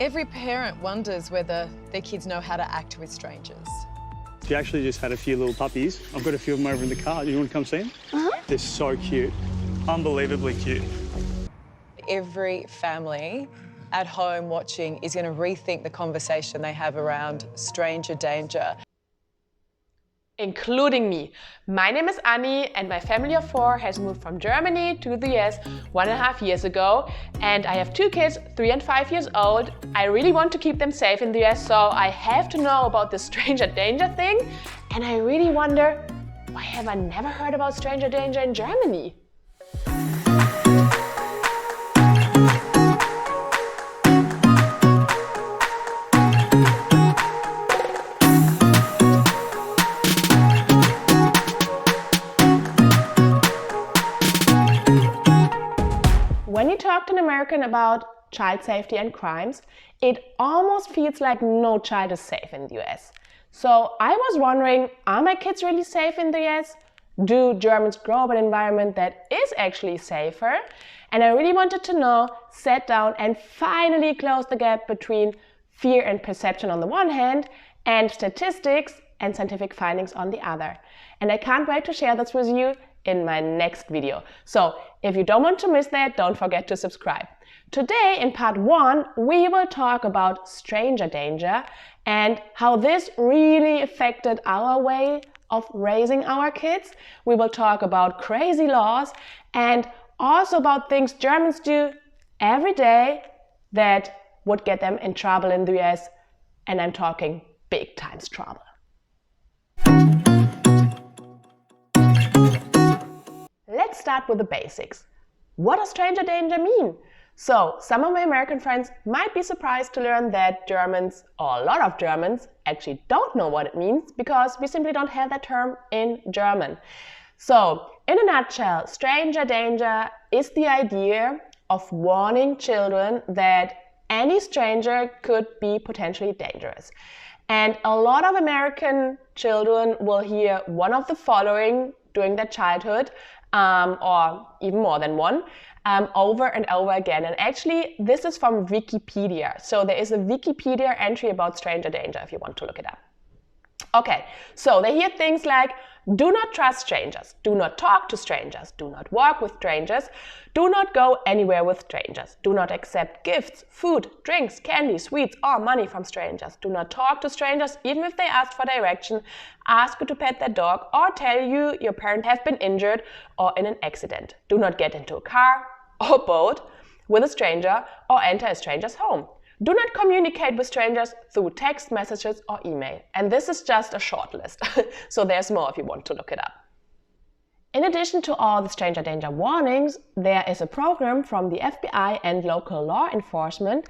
Every parent wonders whether their kids know how to act with strangers. She actually just had a few little puppies. I've got a few of them over in the car. Do you want to come see them? They're so cute. Unbelievably cute. Every family at home watching is going to rethink the conversation they have around stranger danger. Including me. My name is Annie and my family of 4 has moved from Germany to the US 1.5 years ago, and I have 2 kids, 3 and 5 years old. I really want to keep them safe in the US, so I have to know about the stranger danger thing, and I really wonder, why have I never heard about stranger danger in Germany? When you talk to an American about child safety and crimes, it almost feels like no child is safe in the US. So I was wondering, are my kids really safe in the US? Do Germans grow up in an environment that is actually safer? And I really wanted to know, sat down and finally close the gap between fear and perception on the one hand and statistics and scientific findings on the other. And I can't wait to share this with you in my next video. So if you don't want to miss that, don't forget to subscribe. Today in part 1, we will talk about stranger danger and how this really affected our way of raising our kids. We will talk about crazy laws and also about things Germans do every day that would get them in trouble in the US, and I'm talking big time trouble. Let's start with the basics. What does stranger danger mean? So, some of my American friends might be surprised to learn that Germans, or a lot of Germans, actually don't know what it means because we simply don't have that term in German. So, in a nutshell, stranger danger is the idea of warning children that any stranger could be potentially dangerous. And a lot of American children will hear one of the following during their childhood, or even more than one, over and over again. And actually, this is from Wikipedia. So there is a Wikipedia entry about stranger danger if you want to look it up. Okay, so they hear things like, do not trust strangers, do not talk to strangers, do not walk with strangers, do not go anywhere with strangers, do not accept gifts, food, drinks, candy, sweets, or money from strangers, do not talk to strangers even if they ask for direction, ask you to pet their dog, or tell you your parents have been injured or in an accident. Do not get into a car or boat with a stranger or enter a stranger's home. Do not communicate with strangers through text messages or email. And this is just a short list, so there's more if you want to look it up. In addition to all the stranger danger warnings, there is a program from the FBI and local law enforcement,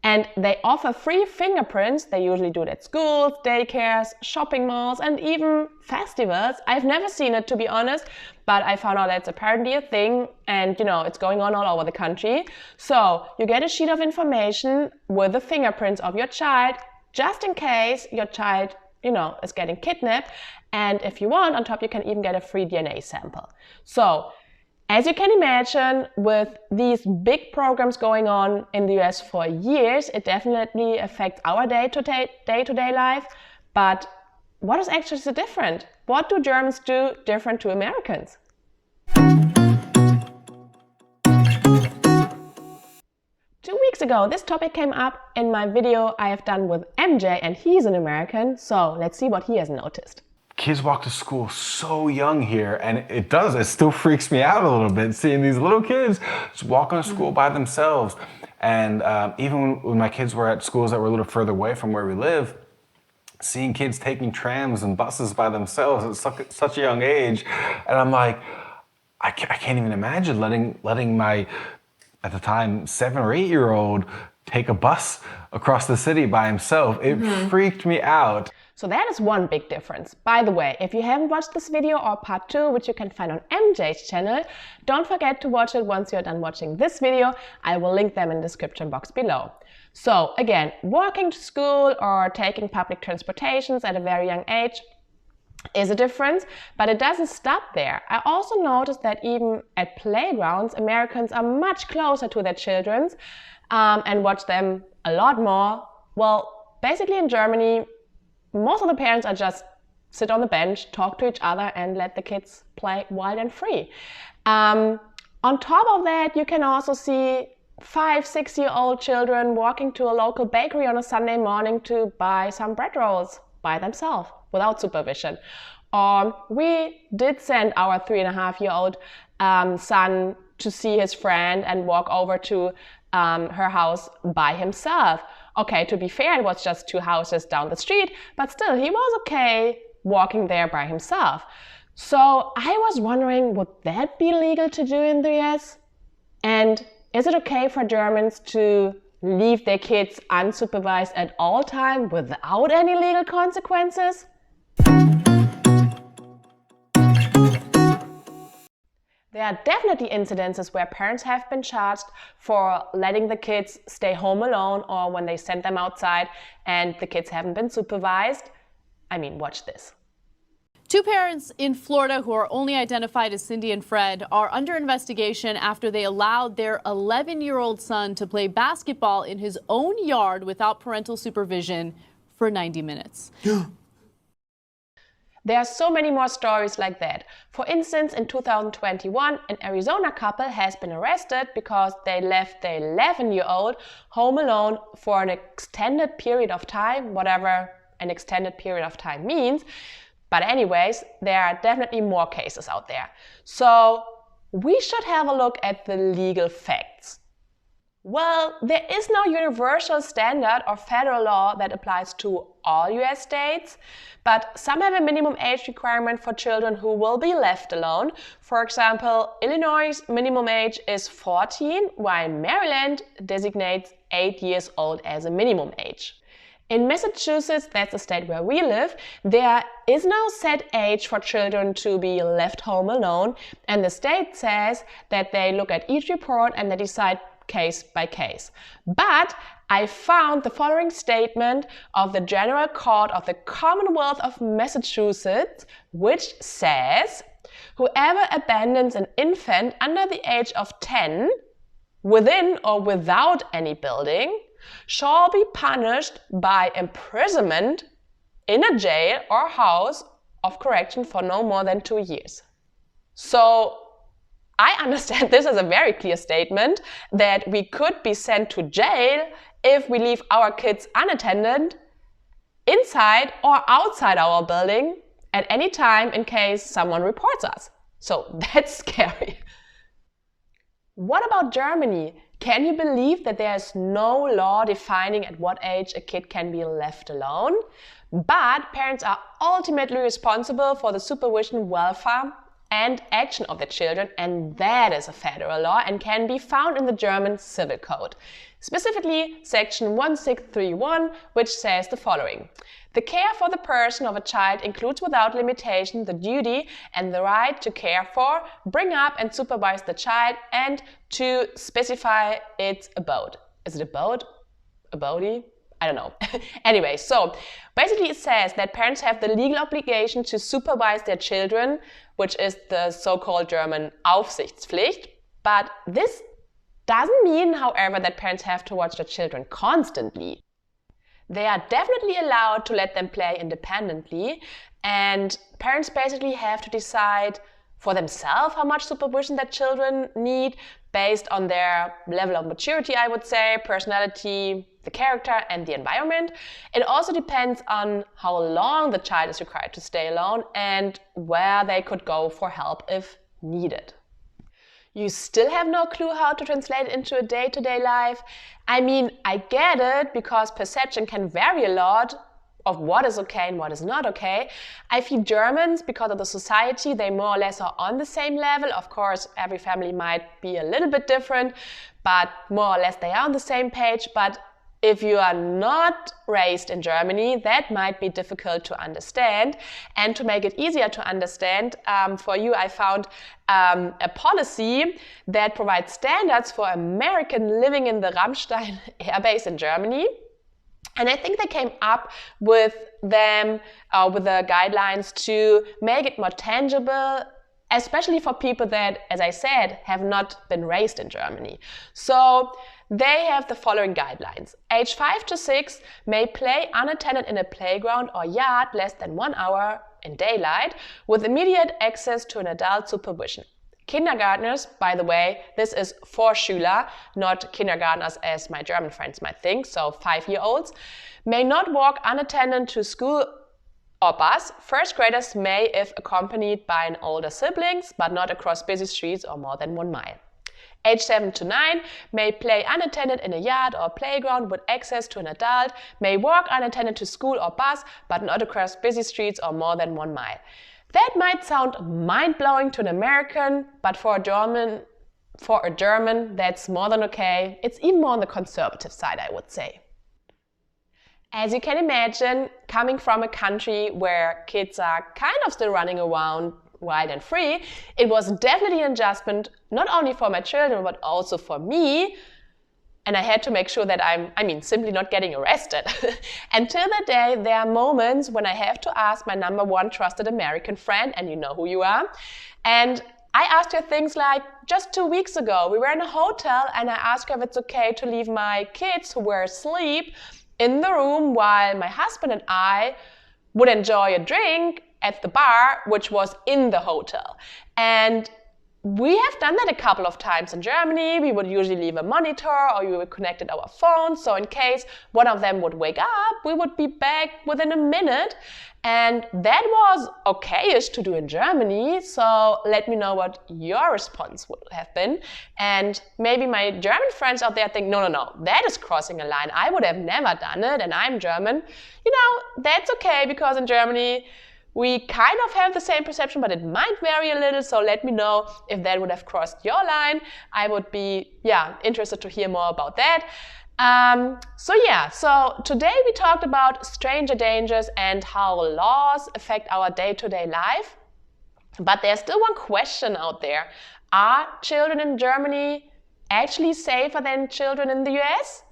and they offer free fingerprints. They usually do it at schools, daycares, shopping malls, and even festivals. I've never seen it, to be honest, but I found out that's apparently a thing, and it's going on all over the country. So you get a sheet of information with the fingerprints of your child, just in case your child, is getting kidnapped. And if you want, on top, you can even get a free DNA sample. So, as you can imagine, with these big programs going on in the US for years, it definitely affects our day-to-day life. But what is actually so different? What do Germans do different to Americans? 2 weeks ago, this topic came up in my video I have done with MJ, and he's an American, so let's see what he has noticed. Kids walk to school so young here, and it still freaks me out a little bit seeing these little kids just walking to school by themselves. And even when my kids were at schools that were a little further away from where we live, seeing kids taking trams and buses by themselves at such a young age, and I'm like, I can't even imagine letting my, at the time, 7 or 8-year-old take a bus across the city by himself. It freaked me out. So that is one big difference. By the way, if you haven't watched this video or part 2, which you can find on MJ's channel, don't forget to watch it once you're done watching this video. I will link them in the description box below. So again, walking to school or taking public transportations at a very young age is a difference, but it doesn't stop there. I also noticed that even at playgrounds, Americans are much closer to their children. and watch them a lot more. Well, basically in Germany, most of the parents are just sit on the bench, talk to each other, and let the kids play wild and free. On top of that, you can also see 5-6-year-old children walking to a local bakery on a Sunday morning to buy some bread rolls by themselves without supervision. We did send our 3.5-year-old son to see his friend and walk over to her house by himself. Okay, to be fair, it was just 2 houses down the street, but still, he was okay walking there by himself. So I was wondering, would that be legal to do in the US? And is it okay for Germans to leave their kids unsupervised at all time without any legal consequences? There are definitely incidences where parents have been charged for letting the kids stay home alone or when they send them outside and the kids haven't been supervised. I mean, watch this. 2 parents in Florida who are only identified as Cindy and Fred are under investigation after they allowed their 11-year-old son to play basketball in his own yard without parental supervision for 90 minutes. There are so many more stories like that. For instance, in 2021, an Arizona couple has been arrested because they left their 11-year-old home alone for an extended period of time, whatever an extended period of time means. But anyways, there are definitely more cases out there. So we should have a look at the legal facts. Well, there is no universal standard or federal law that applies to all US states, but some have a minimum age requirement for children who will be left alone. For example, Illinois' minimum age is 14, while Maryland designates 8 years old as a minimum age. In Massachusetts, that's the state where we live, there is no set age for children to be left home alone, and the state says that they look at each report and they decide case by case. But I found the following statement of the General Court of the Commonwealth of Massachusetts, which says, whoever abandons an infant under the age of 10, within or without any building, shall be punished by imprisonment in a jail or house of correction for no more than 2 years. So I understand this as a very clear statement that we could be sent to jail if we leave our kids unattended inside or outside our building at any time in case someone reports us. So that's scary. What about Germany? Can you believe that there is no law defining at what age a kid can be left alone? But parents are ultimately responsible for the supervision, welfare, and action of the children, and that is a federal law and can be found in the German Civil Code. Specifically, section 1631, which says the following. The care for the person of a child includes without limitation the duty and the right to care for, bring up and supervise the child, and to specify its abode. Is it abode? Abode? I don't know. Anyway, so basically it says that parents have the legal obligation to supervise their children, which is the so-called German Aufsichtspflicht. But this doesn't mean, however, that parents have to watch their children constantly. They are definitely allowed to let them play independently, and parents basically have to decide for themselves how much supervision their children need based on their level of maturity, I would say, personality, the character, and the environment. It also depends on how long the child is required to stay alone and where they could go for help if needed. You still have no clue how to translate it into a day-to-day life? I mean, I get it because perception can vary a lot of what is okay and what is not okay. I feel Germans, because of the society, they more or less are on the same level. Of course, every family might be a little bit different, but more or less they are on the same page. But if you are not raised in Germany, that might be difficult to understand. And to make it easier to understand, for you, I found a policy that provides standards for American living in the Ramstein airbase in Germany. And I think they came up with them, with the guidelines to make it more tangible, especially for people that, as I said, have not been raised in Germany. So they have the following guidelines. Age 5 to 6 may play unattended in a playground or yard less than 1 hour in daylight with immediate access to an adult supervision. Kindergartners, by the way, this is Vorschüler, not kindergartners as my German friends might think, so 5-year-olds, may not walk unattended to school or bus. First graders may if accompanied by an older siblings, but not across busy streets or more than 1 mile. Age 7 to 9 may play unattended in a yard or playground with access to an adult, may walk unattended to school or bus, but not across busy streets or more than 1 mile. That might sound mind-blowing to an American, but for a German, that's more than okay. It's even more on the conservative side, I would say. As you can imagine, coming from a country where kids are kind of still running around wild and free, it was definitely an adjustment, not only for my children, but also for me. And I had to make sure that I'm simply not getting arrested. Until that day, there are moments when I have to ask my #1 trusted American friend, and you know who you are. And I asked her things like, just 2 weeks ago, we were in a hotel and I asked her if it's okay to leave my kids who were asleep in the room while my husband and I would enjoy a drink at the bar, which was in the hotel. And we have done that a couple of times in Germany. We would usually leave a monitor or we would connect our phones. So in case one of them would wake up, we would be back within a minute. And that was okay-ish to do in Germany. So let me know what your response would have been. And maybe my German friends out there think, no, that is crossing a line. I would have never done it and I'm German. You know, that's okay because in Germany, we kind of have the same perception, but it might vary a little, so let me know if that would have crossed your line. I would be, interested to hear more about that. So today we talked about stranger dangers and how laws affect our day-to-day life. But there's still one question out there. Are children in Germany actually safer than children in the US?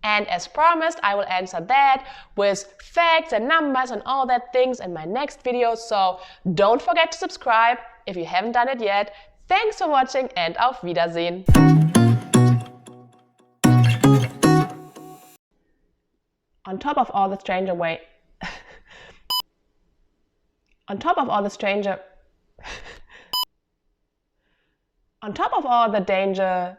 And as promised, I will answer that with facts and numbers and all that things in my next video. So don't forget to subscribe if you haven't done it yet. Thanks for watching and auf Wiedersehen. On top of all the danger